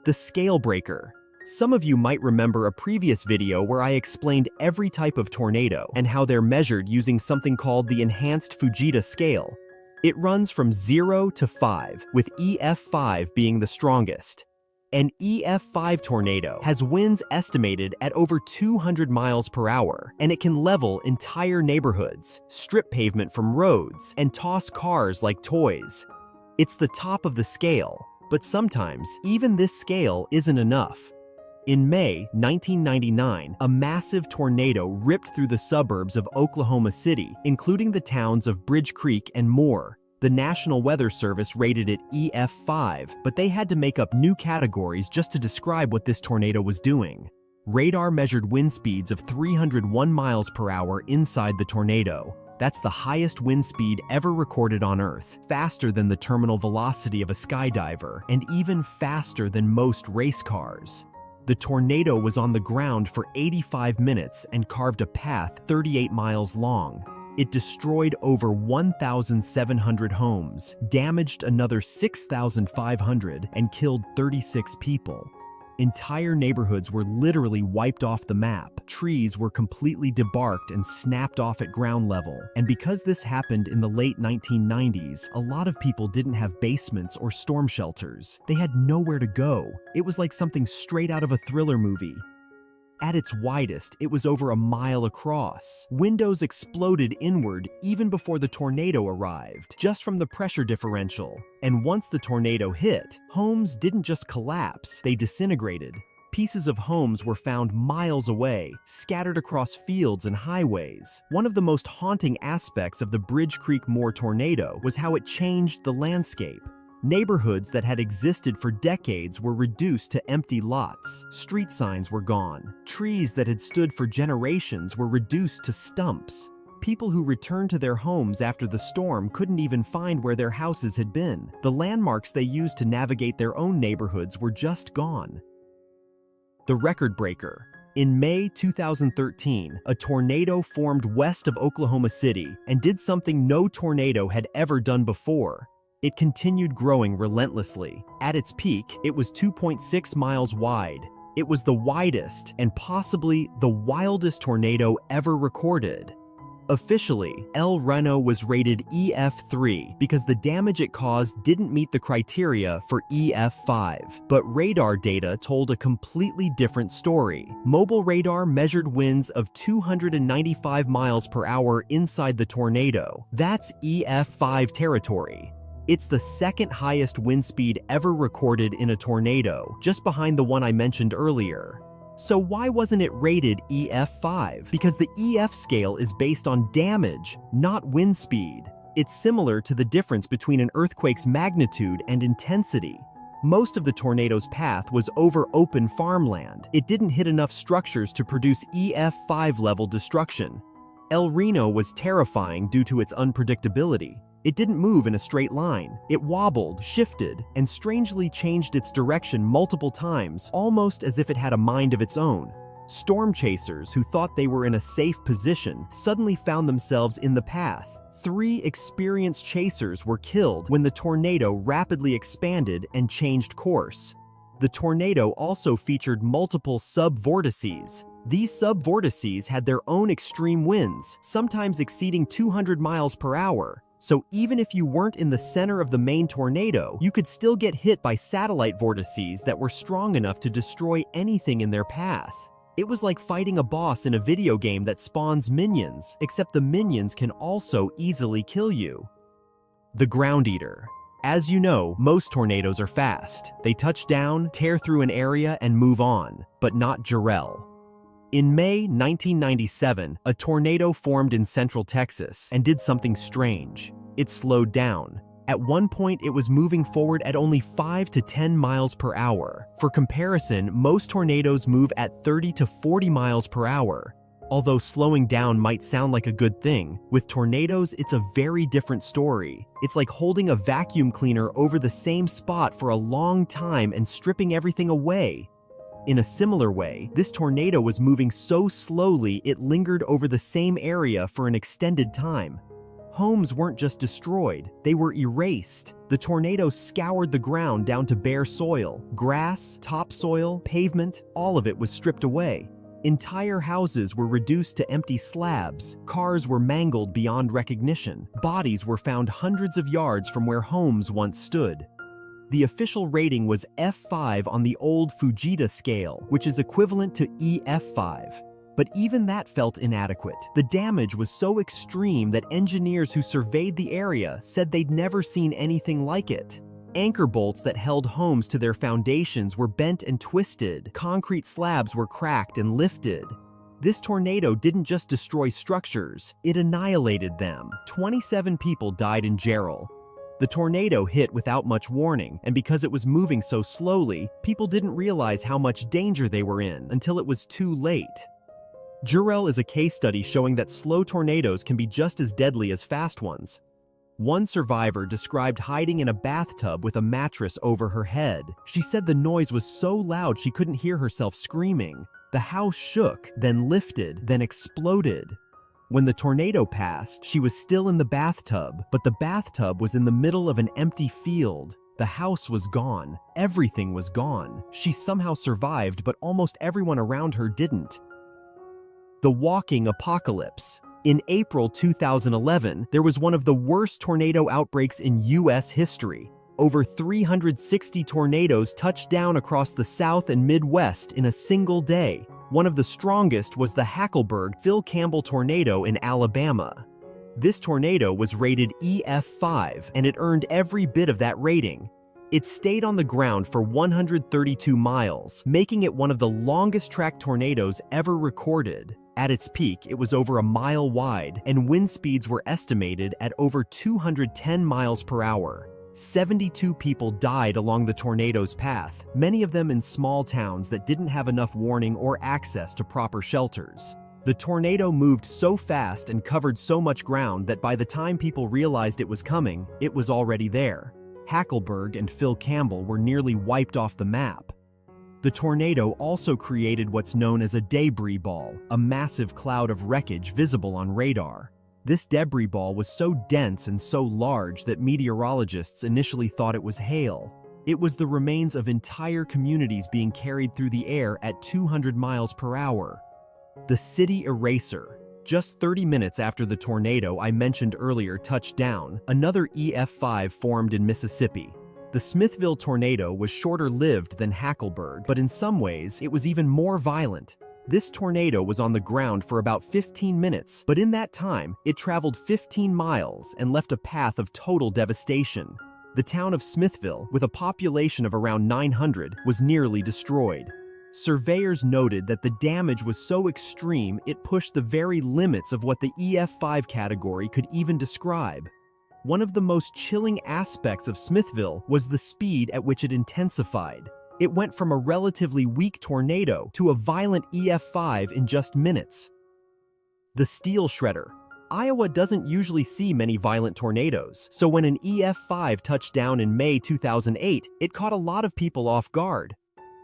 The scale breaker. Some of you might remember a previous video where I explained every type of tornado and how they're measured using something called the Enhanced Fujita scale. It runs from 0 to 5, with EF5 being the strongest. An EF5 tornado has winds estimated at over 200 miles per hour, and it can level entire neighborhoods, strip pavement from roads, and toss cars like toys. It's the top of the scale, but sometimes even this scale isn't enough. In May 1999, a massive tornado ripped through the suburbs of Oklahoma City, including the towns of Bridge Creek and more. The National Weather Service rated it EF5, but they had to make up new categories just to describe what this tornado was doing. Radar measured wind speeds of 301 miles per hour inside the tornado. That's the highest wind speed ever recorded on Earth, faster than the terminal velocity of a skydiver, and even faster than most race cars. The tornado was on the ground for 85 minutes and carved a path 38 miles long. It destroyed over 1,700 homes, damaged another 6,500, and killed 36 people. Entire neighborhoods were literally wiped off the map. Trees were completely debarked and snapped off at ground level. And because this happened in the late 1990s, a lot of people didn't have basements or storm shelters. They had nowhere to go. It was like something straight out of a thriller movie. At its widest, it was over a mile across. Windows exploded inward even before the tornado arrived, just from the pressure differential. And once the tornado hit, homes didn't just collapse, they disintegrated. Pieces of homes were found miles away, scattered across fields and highways. One of the most haunting aspects of the Bridge Creek Moore tornado was how it changed the landscape. Neighborhoods that had existed for decades were reduced to empty lots. Street signs were gone. Trees that had stood for generations were reduced to stumps. People who returned to their homes after the storm couldn't even find where their houses had been. The landmarks they used to navigate their own neighborhoods were just gone. The record breaker. In May 2013, a tornado formed west of Oklahoma City and did something no tornado had ever done before. It continued growing relentlessly. At its peak, it was 2.6 miles wide. It was the widest and possibly the wildest tornado ever recorded. Officially, El Reno was rated EF3 because the damage it caused didn't meet the criteria for EF5. But radar data told a completely different story. Mobile radar measured winds of 295 miles per hour inside the tornado. That's EF5 territory. It's the second highest wind speed ever recorded in a tornado, just behind the one I mentioned earlier. So why wasn't it rated EF5? Because the EF scale is based on damage, not wind speed. It's similar to the difference between an earthquake's magnitude and intensity. Most of the tornado's path was over open farmland. It didn't hit enough structures to produce EF5 level destruction. El Reno was terrifying due to its unpredictability. It didn't move in a straight line. It wobbled, shifted, and strangely changed its direction multiple times, almost as if it had a mind of its own. Storm chasers who thought they were in a safe position suddenly found themselves in the path. 3 experienced chasers were killed when the tornado rapidly expanded and changed course. The tornado also featured multiple sub-vortices. These sub-vortices had their own extreme winds, sometimes exceeding 200 miles per hour. So even if you weren't in the center of the main tornado, you could still get hit by satellite vortices that were strong enough to destroy anything in their path. It was like fighting a boss in a video game that spawns minions, except the minions can also easily kill you. The ground eater. As you know, most tornadoes are fast. They touch down, tear through an area, and move on, but not Jarrell. In May 1997, a tornado formed in central Texas and did something strange. It slowed down. At one point, it was moving forward at only 5 to 10 miles per hour. For comparison, most tornadoes move at 30 to 40 miles per hour. Although slowing down might sound like a good thing, with tornadoes, it's a very different story. It's like holding a vacuum cleaner over the same spot for a long time and stripping everything away. In a similar way, this tornado was moving so slowly it lingered over the same area for an extended time. Homes weren't just destroyed, they were erased. The tornado scoured the ground down to bare soil. Grass, topsoil, pavement, all of it was stripped away. Entire houses were reduced to empty slabs. Cars were mangled beyond recognition. Bodies were found hundreds of yards from where homes once stood. The official rating was F5 on the old Fujita scale, which is equivalent to EF5. But even that felt inadequate. The damage was so extreme that engineers who surveyed the area said they'd never seen anything like it. Anchor bolts that held homes to their foundations were bent and twisted. Concrete slabs were cracked and lifted. This tornado didn't just destroy structures, it annihilated them. 27 people died in Gerald. The tornado hit without much warning, and because it was moving so slowly, people didn't realize how much danger they were in until it was too late. Gerald is a case study showing that slow tornadoes can be just as deadly as fast ones. One survivor described hiding in a bathtub with a mattress over her head. She said the noise was so loud she couldn't hear herself screaming. The house shook, then lifted, then exploded. When the tornado passed, she was still in the bathtub, but the bathtub was in the middle of an empty field. The house was gone. Everything was gone. She somehow survived, but almost everyone around her didn't. The walking apocalypse. In April 2011, there was one of the worst tornado outbreaks in U.S. history. Over 360 tornadoes touched down across the South and Midwest in a single day. One of the strongest was the Phil Campbell tornado in Alabama. This tornado was rated EF5, and it earned every bit of that rating. It stayed on the ground for 132 miles, making it one of the longest-track tornadoes ever recorded. At its peak, it was over a mile wide, and wind speeds were estimated at over 210 miles per hour. 72 people died along the tornado's path, many of them in small towns that didn't have enough warning or access to proper shelters. The tornado moved so fast and covered so much ground that by the time people realized it was coming, it was already there. Hackleburg and Phil Campbell were nearly wiped off the map. The tornado also created what's known as a debris ball, a massive cloud of wreckage visible on radar. This debris ball was so dense and so large that meteorologists initially thought it was hail. It was the remains of entire communities being carried through the air at 200 miles per hour. The city eraser. Just 30 minutes after the tornado I mentioned earlier touched down, another EF5 formed in Mississippi. The Smithville tornado was shorter-lived than Hackleburg, but in some ways, it was even more violent. This tornado was on the ground for about 15 minutes, but in that time, it traveled 15 miles and left a path of total devastation. The town of Smithville, with a population of around 900, was nearly destroyed. Surveyors noted that the damage was so extreme it pushed the very limits of what the EF5 category could even describe. One of the most chilling aspects of Smithville was the speed at which it intensified. It went from a relatively weak tornado to a violent EF5 in just minutes. The steel shredder. Iowa doesn't usually see many violent tornadoes, so when an EF5 touched down in May 2008, it caught a lot of people off guard.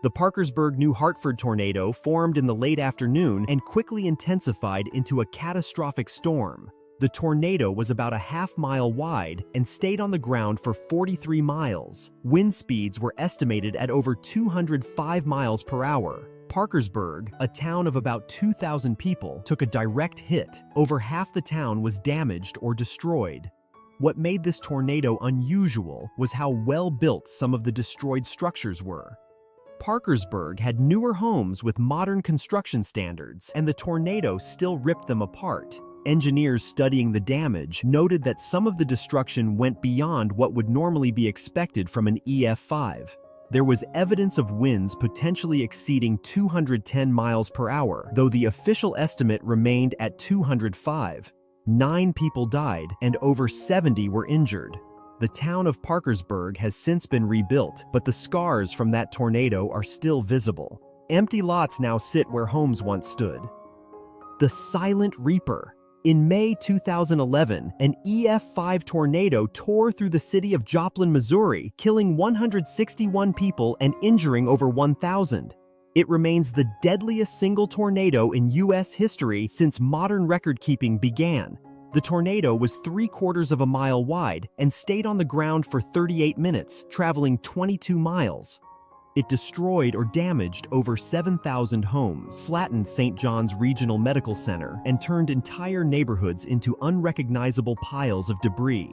The Parkersburg, New Hartford tornado formed in the late afternoon and quickly intensified into a catastrophic storm. The tornado was about a half-mile wide and stayed on the ground for 43 miles. Wind speeds were estimated at over 205 miles per hour. Parkersburg, a town of about 2,000 people, took a direct hit. Over half the town was damaged or destroyed. What made this tornado unusual was how well-built some of the destroyed structures were. Parkersburg had newer homes with modern construction standards, and the tornado still ripped them apart. Engineers studying the damage noted that some of the destruction went beyond what would normally be expected from an EF5. There was evidence of winds potentially exceeding 210 miles per hour, though the official estimate remained at 205. 9 people died and over 70 were injured. The town of Parkersburg has since been rebuilt, but the scars from that tornado are still visible. Empty lots now sit where homes once stood. The Silent Reaper. In May 2011, an EF5 tornado tore through the city of Joplin, Missouri, killing 161 people and injuring over 1,000. It remains the deadliest single tornado in U.S. history since modern record-keeping began. The tornado was 3/4 of a mile wide and stayed on the ground for 38 minutes, traveling 22 miles. It destroyed or damaged over 7,000 homes, flattened St. John's Regional Medical Center, and turned entire neighborhoods into unrecognizable piles of debris.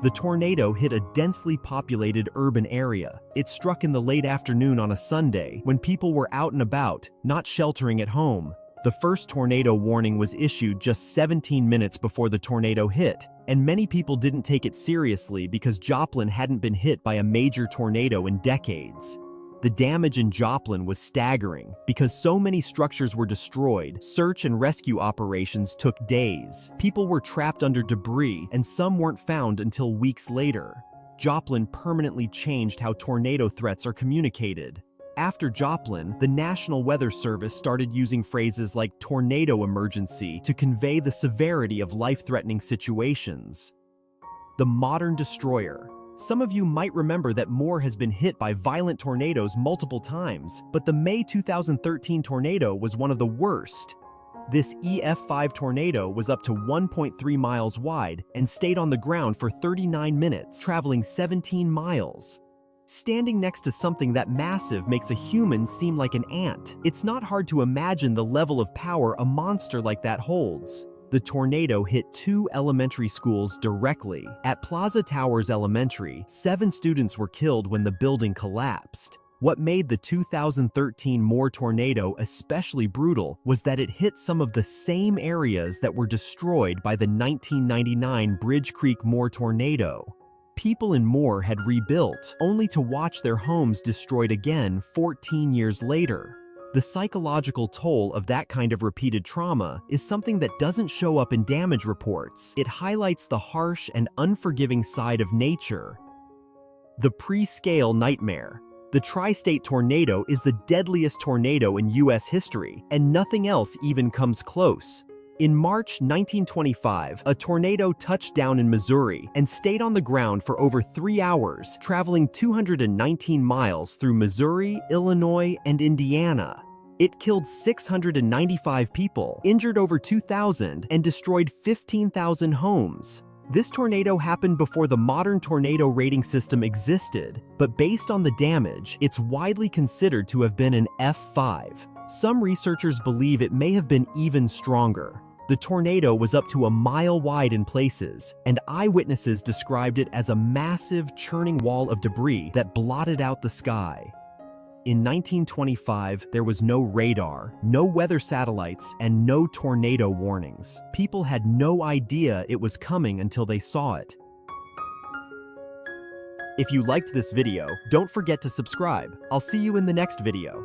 The tornado hit a densely populated urban area. It struck in the late afternoon on a Sunday when people were out and about, not sheltering at home. The first tornado warning was issued just 17 minutes before the tornado hit, and many people didn't take it seriously because Joplin hadn't been hit by a major tornado in decades. The damage in Joplin was staggering. Because so many structures were destroyed, search and rescue operations took days. People were trapped under debris, and some weren't found until weeks later. Joplin permanently changed how tornado threats are communicated. After Joplin, the National Weather Service started using phrases like tornado emergency to convey the severity of life-threatening situations. The modern destroyer. Some of you might remember that Moore has been hit by violent tornadoes multiple times, but the May 2013 tornado was one of the worst. This EF5 tornado was up to 1.3 miles wide and stayed on the ground for 39 minutes, traveling 17 miles. Standing next to something that massive makes a human seem like an ant. It's not hard to imagine the level of power a monster like that holds. The tornado hit 2 elementary schools directly. At Plaza Towers Elementary, 7 students were killed when the building collapsed. What made the 2013 Moore tornado especially brutal was that it hit some of the same areas that were destroyed by the 1999 Bridge Creek Moore tornado. People in Moore had rebuilt, only to watch their homes destroyed again 14 years later. The psychological toll of that kind of repeated trauma is something that doesn't show up in damage reports. It highlights the harsh and unforgiving side of nature. The pre-scale nightmare. The tri-state tornado is the deadliest tornado in U.S. history, and nothing else even comes close. In March 1925, a tornado touched down in Missouri and stayed on the ground for over 3 hours, traveling 219 miles through Missouri, Illinois, and Indiana. It killed 695 people, injured over 2,000, and destroyed 15,000 homes. This tornado happened before the modern tornado rating system existed, but based on the damage, it's widely considered to have been an F5. Some researchers believe it may have been even stronger. The tornado was up to a mile wide in places, and eyewitnesses described it as a massive, churning wall of debris that blotted out the sky. In 1925, there was no radar, no weather satellites, and no tornado warnings. People had no idea it was coming until they saw it. If you liked this video, don't forget to subscribe. I'll see you in the next video.